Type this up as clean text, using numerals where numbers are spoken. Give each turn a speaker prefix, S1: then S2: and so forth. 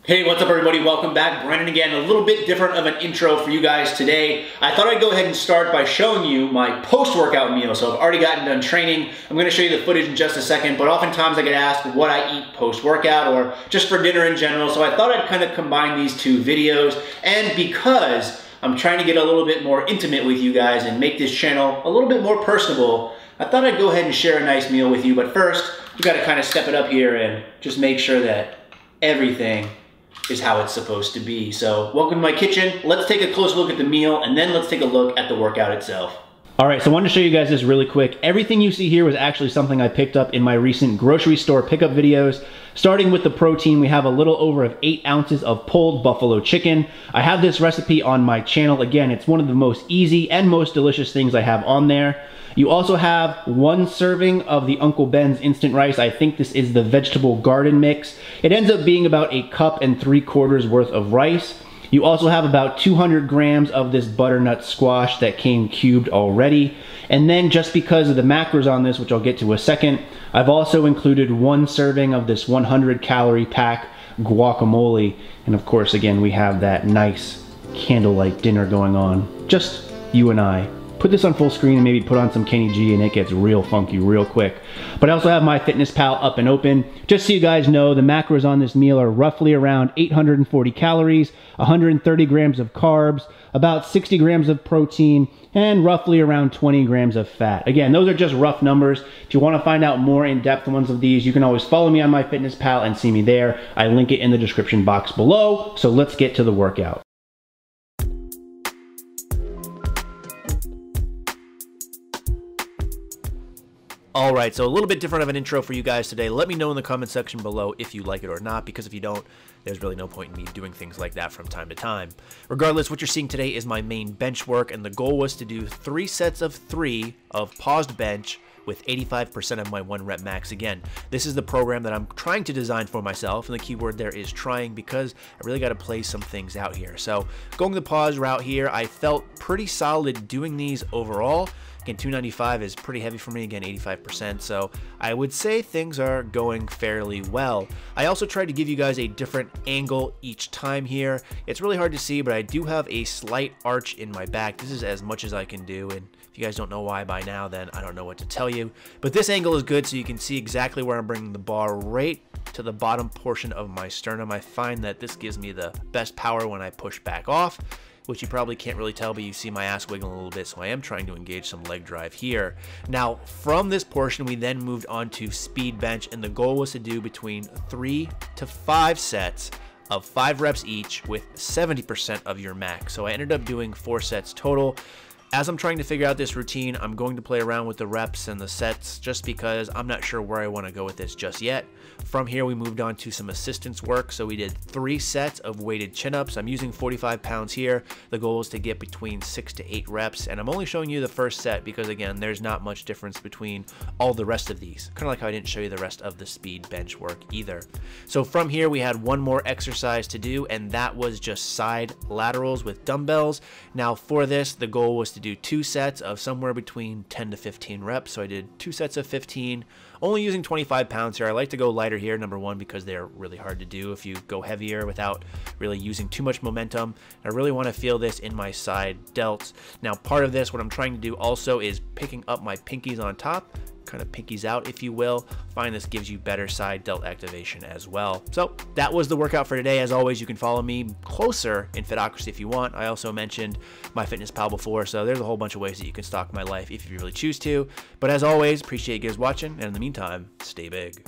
S1: Hey, what's up everybody? Welcome back. Brandon again. A little bit different of an intro for you guys today. I thought I'd go ahead and start by showing you my post-workout meal. So I've already gotten done training. I'm going to show you the footage in just a second, but oftentimes I get asked what I eat post-workout or just for dinner in general. So I thought I'd kind of combine these two videos. And because I'm trying to get a little bit more intimate with you guys and make this channel a little bit more personable, I thought I'd go ahead and share a nice meal with you. But first, you got to kind of step it up here and just make sure that everything is how it's supposed to be. So welcome to my kitchen. Let's take a close look at the meal and then let's take a look at the workout itself. All right, so I wanted to show you guys this really quick. Everything you see here was actually something I picked up in my recent grocery store pickup videos. Starting with the protein, we have a little over 8 ounces of pulled buffalo chicken. I have this recipe on my channel. Again, it's one of the most easy and most delicious things I have on there. You also have 1 serving of the Uncle Ben's instant rice. I think this is the vegetable garden mix. It ends up being about 1 3/4 cups worth of rice. You also have about 200 grams of this butternut squash that came cubed already. And then just because of the macros on this, which I'll get to in a second, I've also included 1 serving of this 100 calorie pack guacamole. And of course, again, we have that nice candlelight dinner going on. Just you and I. Put this on full screen and maybe put on some Kenny G and it gets real funky real quick. But I also have MyFitnessPal up and open. Just so you guys know, the macros on this meal are roughly around 840 calories, 130 grams of carbs, about 60 grams of protein, and roughly around 20 grams of fat. Again, those are just rough numbers. If you want to find out more in-depth ones of these, you can always follow me on MyFitnessPal and see me there. I link it in the description box below. So let's get to the workout. All right, so a little bit different of an intro for you guys today. Let me know in the comment section below if you like it or not, because if you don't, there's really no point in me doing things like that from time to time. Regardless, what you're seeing today is my main bench work, and the goal was to do 3 sets of 3 of paused bench with 85% of my 1 rep max. Again, this is the program that I'm trying to design for myself, and the keyword there is trying, because I really got to play some things out here. So going the pause route here, I felt pretty solid doing these overall. Again, 295 is pretty heavy for me, again 85%, so I would say things are going fairly well. I also tried to give you guys a different angle each time here. It's really hard to see, but I do have a slight arch in my back. This is as much as I can do, and if you guys don't know why by now, then I don't know what to tell you. But this angle is good, so you can see exactly where I'm bringing the bar right to the bottom portion of my sternum. I find that this gives me the best power when I push back off, which you probably can't really tell, but you see my ass wiggling a little bit, so I am trying to engage some leg drive here. Now, from this portion, we then moved on to speed bench, and the goal was to do between 3 to 5 sets of 5 reps each with 70% of your max. So I ended up doing 4 sets total. As I'm trying to figure out this routine, I'm going to play around with the reps and the sets just because I'm not sure where I want to go with this just yet. From here, we moved on to some assistance work. So we did 3 sets of weighted chin-ups. I'm using 45 pounds here. The goal is to get between 6 to 8 reps. And I'm only showing you the first set because, again, there's not much difference between all the rest of these. Kind of like how I didn't show you the rest of the speed bench work either. So from here, we had 1 more exercise to do, and that was just side laterals with dumbbells. Now for this, the goal was to do 2 sets of somewhere between 10 to 15 reps. So I did 2 sets of 15, only using 25 pounds here. I like to go lighter here, number 1, because they're really hard to do if you go heavier without really using too much momentum. I really want to feel this in my side delts. Now, part of this, what I'm trying to do also is picking up my pinkies on top, kind of pinkies out, if you will. Find this gives you better side delt activation as well. So that was the workout for today. As always, you can follow me closer in Fitocracy if you want. I also mentioned MyFitnessPal before, so there's a whole bunch of ways that you can stalk my life if you really choose to. But as always, appreciate you guys watching, and in the meantime, stay big.